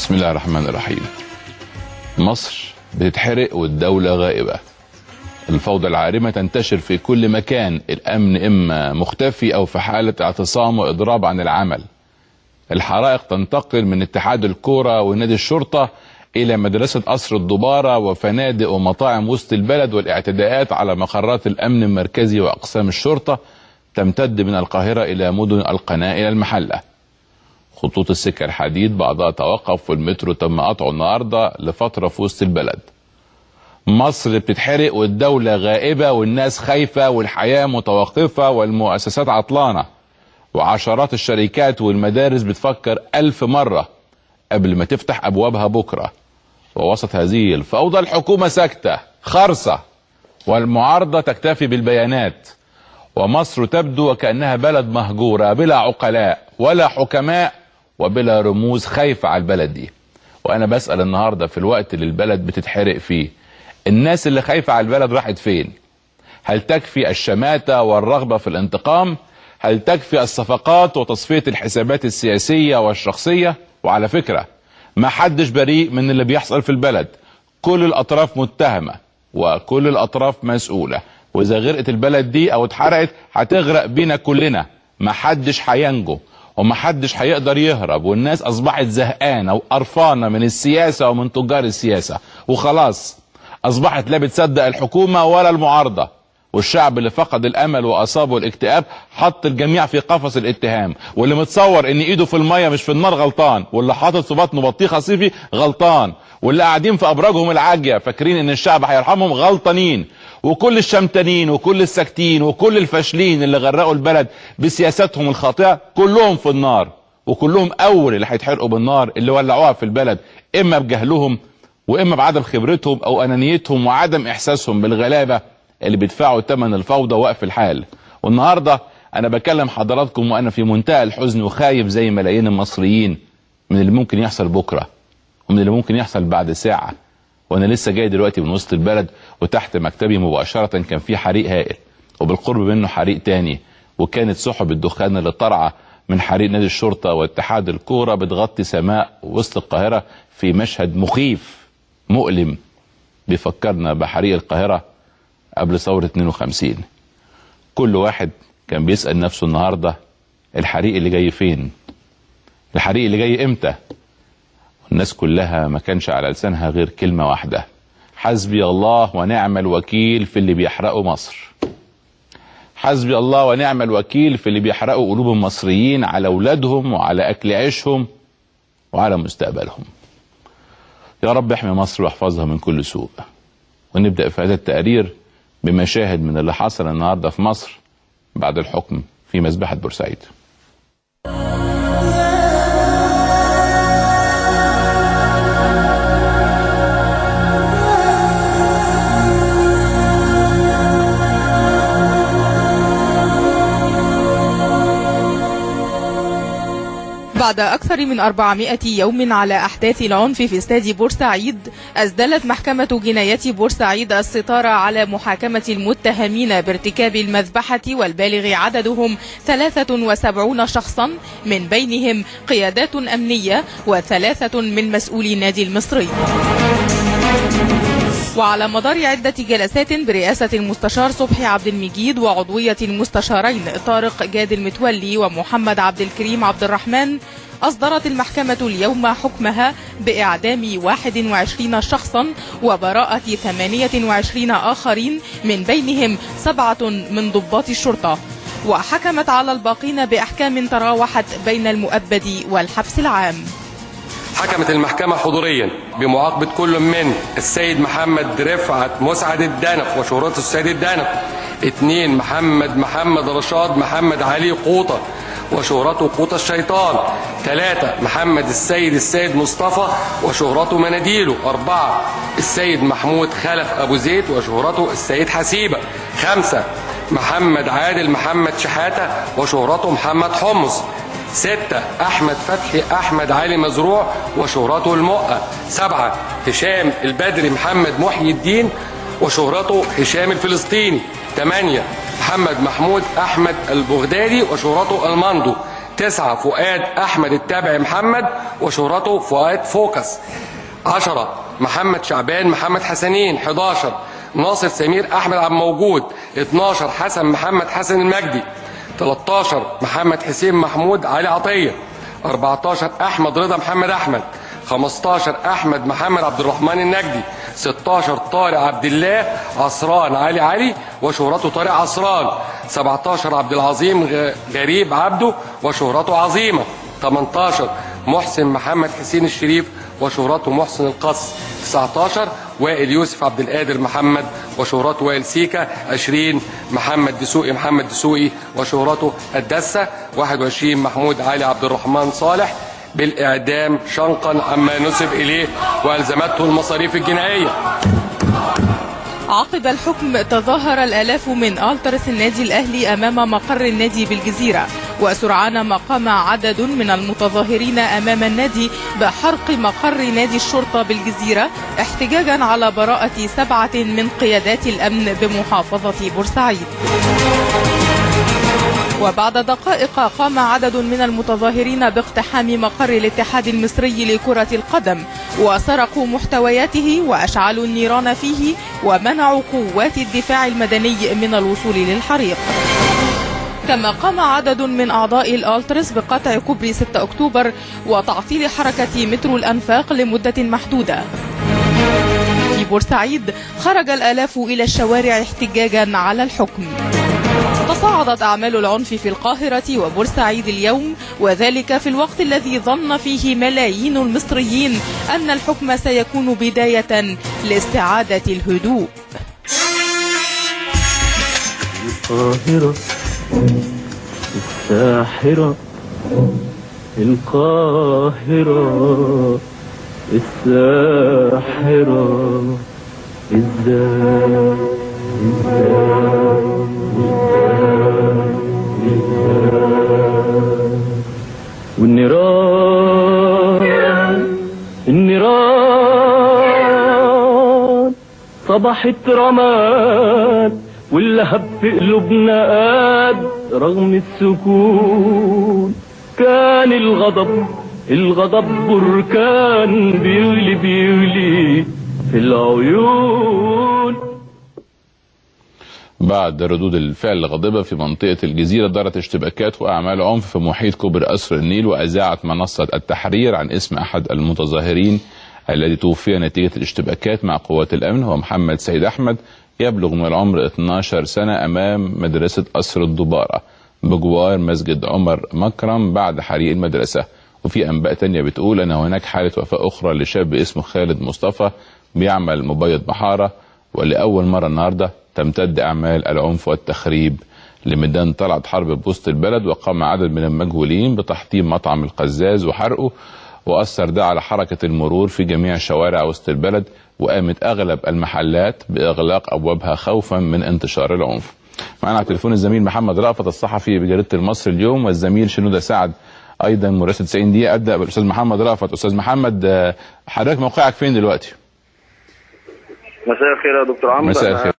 بسم الله الرحمن الرحيم. مصر بتتحرق والدولة غائبة. الفوضى العارمة تنتشر في كل مكان، الأمن إما مختفي أو في حالة اعتصام وإضراب عن العمل. الحرائق تنتقل من اتحاد الكورة ونادي الشرطة إلى مدرسة قصر الدبارة وفنادق ومطاعم وسط البلد، والاعتداءات على مقرات الأمن المركزي وأقسام الشرطة تمتد من القاهرة إلى مدن القناة إلى المحلة. خطوط السكة الحديد بعضها توقف، والمترو تم قطعه النهارده لفترة في وسط البلد. مصر بتتحرق والدولة غائبة والناس خايفة والحياة متوقفة والمؤسسات عطلانة، وعشرات الشركات والمدارس بتفكر 1000 مرة قبل ما تفتح أبوابها بكرة. ووسط هذه الفوضى الحكومة ساكتة خرصة، والمعارضة تكتفي بالبيانات، ومصر تبدو وكأنها بلد مهجورة بلا عقلاء ولا حكماء وبلا رموز خايفة على البلد دي. وأنا بسأل النهاردة في الوقت اللي البلد بتتحرق فيه، الناس اللي خايفة على البلد راحت فين؟ هل تكفي الشماتة والرغبة في الانتقام؟ هل تكفي الصفقات وتصفية الحسابات السياسية والشخصية؟ وعلى فكرة ما حدش بريء من اللي بيحصل في البلد، كل الأطراف متهمة وكل الأطراف مسؤولة، وإذا غرقت البلد دي أو اتحرقت هتغرق بينا كلنا، ما حدش هينجو وما حدش هيقدر يهرب، والناس أصبحت زهقانة وقرفانة من السياسة ومن تجار السياسة، وخلاص أصبحت لا بتصدق الحكومة ولا المعارضة، والشعب اللي فقد الأمل وأصابه الاكتئاب حط الجميع في قفص الاتهام، واللي متصور إن إيده في المية مش في النار غلطان، واللي حاطط في بطنه بطيخة صيفي غلطان، واللي قاعدين في أبراجهم العاجية فاكرين إن الشعب هيرحمهم غلطانين، وكل الشمتانين وكل الساكتين وكل الفاشلين اللي غرقوا البلد بسياساتهم الخاطئة كلهم في النار، وكلهم أول اللي هيتحرقوا بالنار اللي ولعوها في البلد، إما بجهلهم وإما بعدم خبرتهم أو أنانيتهم وعدم إحساسهم بالغلابة اللي بيدفعوا ثمن الفوضى ووقف الحال. والنهارده انا بكلم حضراتكم وانا في منتهى الحزن وخايف زي ملايين المصريين من اللي ممكن يحصل بكره ومن اللي ممكن يحصل بعد ساعه. وانا لسه جاي دلوقتي من وسط البلد، وتحت مكتبي مباشره كان في حريق هائل، وبالقرب منه حريق تاني، وكانت سحب الدخان اللي طالعه من حريق نادي الشرطه واتحاد الكوره بتغطي سماء وسط القاهره في مشهد مخيف مؤلم بيفكرنا بحريق القاهره قبل ثورة 52. كل واحد كان بيسأل نفسه النهاردة الحريق اللي جاي فين؟ الحريق اللي جاي امتى؟ الناس كلها ما كانش على لسانها غير كلمة واحدة: حسبي الله ونعم الوكيل في اللي بيحرقوا مصر. حسبي الله ونعم الوكيل في اللي بيحرقوا قلوب المصريين على أولادهم وعلى أكل عيشهم وعلى مستقبلهم. يا رب احمي مصر واحفظها من كل سوء. ونبدأ في هذا التقرير بمشاهد من اللي حصل النهارده في مصر بعد الحكم في مذبحة بورسعيد. بعد أكثر من 400 يوم على أحداث العنف في استاد بورسعيد، أسدلت محكمة جنايات بورسعيد الستار على محاكمة المتهمين بارتكاب المذبحة، والبالغ عددهم 73 شخصا، من بينهم قيادات أمنية و3 من مسؤولي النادي المصري. وعلى مدار عدة جلسات برئاسة المستشار صبحي عبد المجيد وعضوية المستشارين طارق جاد المتولي ومحمد عبد الكريم عبد الرحمن، أصدرت المحكمة اليوم حكمها بإعدام 21 شخصا وبراءة 28 آخرين، من بينهم 7 من ضباط الشرطة، وحكمت على الباقين بأحكام تراوحت بين المؤبد والحبس العام. حكمت المحكمة حضوريا بمعاقبة كل من السيد محمد رفعت مسعد الدنق وشهرته السيد الدنق، 2 محمد رشاد محمد علي قوطة وشهرته قوطة الشيطان، 3 محمد السيد مصطفى وشهرته مناديله، 4 السيد محمود خلف أبو زيد وشهرته السيد حسيبة، 5 محمد عادل محمد شحاتة وشهرته محمد حمص، 6 أحمد فتحي أحمد علي مزروع وشهرته المؤة، 7 هشام البدري محمد محي الدين وشهرته هشام الفلسطيني، 8 محمد محمود أحمد البغدادي وشهرته المندو، 9 فؤاد أحمد التابعي محمد وشهرته فؤاد فوكس. 10 محمد شعبان محمد حسنين. 11 ناصر سمير أحمد عبد موجود. 12 حسن محمد حسن المجدي. 13 محمد حسين محمود علي عطية. 14 أحمد رضا محمد أحمد. 15 أحمد محمد عبد الرحمن النجدي. 16 طارق عبد الله عصران علي وشهرته طارق عصران. 17 عبد العظيم غريب عبده وشهرته عظيمة. 18 محسن محمد حسين الشريف وشهرته محسن القص. 19 وائل يوسف عبد القادر محمد وشهرته وائل سيكا. 20 محمد دسوقي وشهرته الدسة. 21 محمود علي عبد الرحمن صالح بالإعدام شنقا عما نسب إليه وألزمته المصاريف الجنائية. عقب الحكم تظاهر الآلاف من ألتراس النادي الأهلي أمام مقر النادي بالجزيرة، وسرعان ما قام عدد من المتظاهرين أمام النادي بحرق مقر نادي الشرطة بالجزيرة احتجاجا على براءة 7 من قيادات الأمن بمحافظة بورسعيد. وبعد دقائق قام عدد من المتظاهرين باقتحام مقر الاتحاد المصري لكرة القدم وسرقوا محتوياته وأشعلوا النيران فيه ومنعوا قوات الدفاع المدني من الوصول للحريق. كما قام عدد من أعضاء الألتراس بقطع كوبري 6 أكتوبر وتعطيل حركة مترو الأنفاق لمدة محدودة. في بورسعيد خرج الآلاف إلى الشوارع احتجاجا على الحكم. تصاعدت أعمال العنف في القاهرة وبورسعيد اليوم، وذلك في الوقت الذي ظن فيه ملايين المصريين أن الحكم سيكون بداية لاستعادة الهدوء. القاهرة الساحرة، القاهرة الساحرة، إزاي والنيران صبحت رماد واللهب في قلوبنا قاد رغم السكون. كان الغضب بركان بيغلي في العيون. بعد ردود الفعل الغاضبة في منطقة الجزيرة دارت اشتباكات وأعمال عنف في محيط كوبري قصر النيل، وأذاعت منصة التحرير عن اسم أحد المتظاهرين الذي توفي نتيجة الاشتباكات مع قوات الأمن، هو محمد سيد أحمد يبلغ من العمر 12 سنة أمام مدرسة قصر الدبارة بجوار مسجد عمر مكرم بعد حريق المدرسة. وفي أنباء تانية بتقول أن هناك حالة وفاة أخرى لشاب اسمه خالد مصطفى بيعمل مبيض محارة، ولأول مرة النهاردة تمتد أعمال العنف والتخريب لميدان طلعت حرب بوسط البلد. وقام عدد من المجهولين بتحطيم مطعم القزاز وحرقه، وأثر ده على حركة المرور في جميع شوارع وسط البلد، وقامت أغلب المحلات بإغلاق أبوابها خوفا من انتشار العنف. معنا على تليفون الزميل محمد رأفت الصحفي بجريدة المصري اليوم، والزميل شنودة سعد أيضا مراسل 90 دقيقة. أبدأ بالأستاذ محمد رأفت. أستاذ محمد، حضرتك موقعك فين دلوقتي؟ مساء الخير يا دكتور عمرو. مساء الخير.